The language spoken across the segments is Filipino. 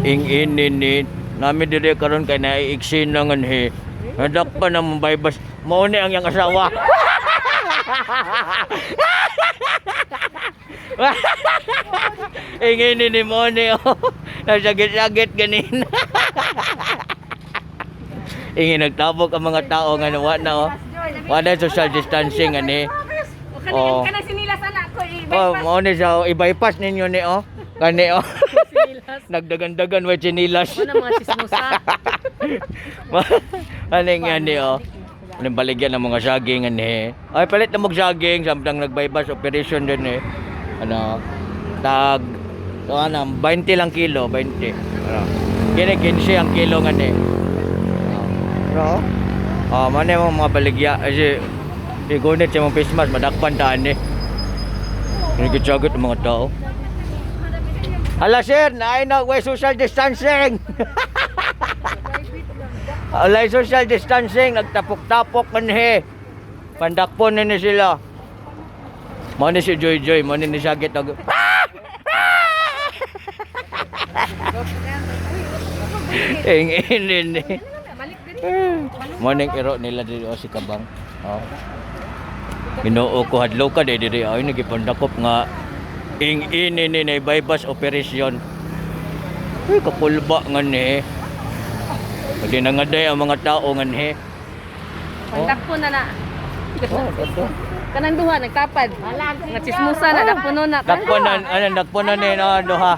Ing namin dire karon kay naay Eksena ngan he. Nadakpan ang Bybust. Mao ni ang iyang asawa. Ing mo ni oh. Nasagit-sagit ganina. Ingin nagtabok ang mga tao nga nawa na oh. Wala social distancing ani. Oh. Kanang sinilas anak ko Oh, mo ni sa i-bypass ninyo ni oh. Kani oh. Nagdagan-dagan wa chinilas. Wala mga chismosa. Aning ani oh. Anong baligyan ng mga saging ani. Ay palit na mag saging samtang nag-bypass operation din eh. Ano tag so ano 20 lang kilo, 20. Ano. Kini 15 ang kilo ngani. No? Mane mo mga baligya kasi igunit sa mga face mask madakpan taan eh. Nagitsagot ang mga tao. Hala sir, naay na way social distancing. Alay social distancing, nagtapok-tapok man he. Pandakpon ni sila. Mo ni si Joy, mo ni sagit og. Ingin ni. Morning iro nila diri o si Kabang. Oh. Ginoo ko hadlaw ka diri ay nagipandakop nga ing-ini ni Bybust operation. Uy kapulba nga ni. Pwede na nga day ang mga tao nga ni. Pandakpo na na. Kanang duha nagtapad. Nga chismosa na dakpuno na. Dakpunan, dakpunan ni no duha.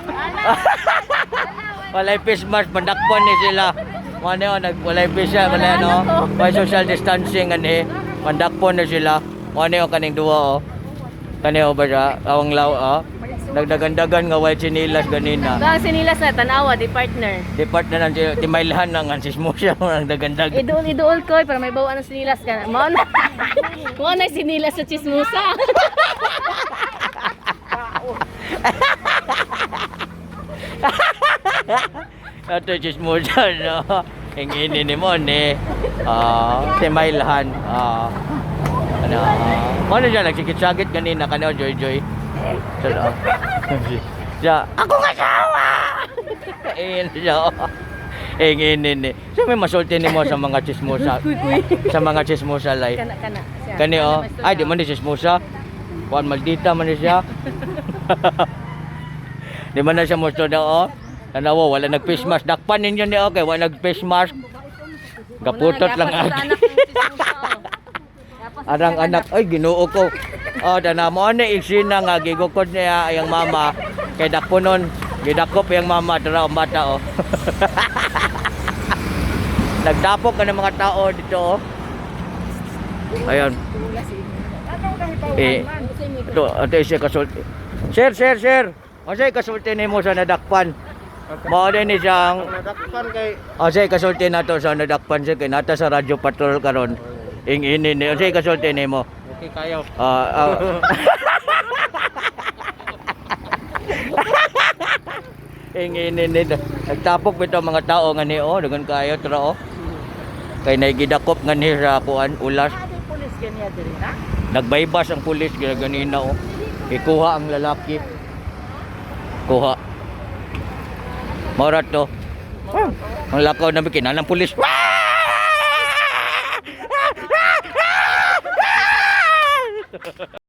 Walay face mask pandakpon ni sila. Mane walay face wala no. By social distancing ani. Pandakpon na sila. Mane kaning duha oh. Kani ba siya? Awang law oh. Nagdagandagan nga white sinilas ganina. Ang sinilas na tanawa di partner. Di partner ng timailhan ng Chismosa ang dagandag. Idol ko para may bawaan ng sinilas ka. Mao na. Mao na sinilas sa chismosa. Ato Chismosa no. Ingini ni mo ni. Timailhan. Ano? Ano dyan nagsikit-sakit kanina kanina Joy. Siya, akong asawa! Siya, inginin eh. Siya may masulti ni mo sa mga chismosa. Sa mga chismosa lay. Kana. Kani oh. Ay, di man ni chismosa. Kuan maldita man ni siya. Di man na siya musto na oh. Tanawa, wala nag-face mask. Dakpan ninyo ni okay, wala nag-face mask. Kaputot lang agi. Arang anak, ay ginoo ko. Dana mo ani Eksena nga gigukod niya ayang mama kay dakponon gidakop yang mama dara ang bata oh. Nagdapok ka ng mga tao dito oh. Ayun. Ito siya kasulti. Sir. Masay kasulti nimo sa nadakpan. Mao din ni siyang nadakpan kay say kasulti nato sa nadakpan siya kay nata sa radyo patrol karon. Ing-ini ni say kasulti nimo. Okeeyy Keeyoh. Inginin nagtapok bitaw mga tao nga ni oh dagan kayo tra oh. Kay naigidakop nga ni sa kuan ulas. Pulis kaniya diri ha? Nag-Bybust ang pulis ganina oh. Ikuha ang lalaki. Kuha. Marat to. Ang lakaw na bikin ng pulis.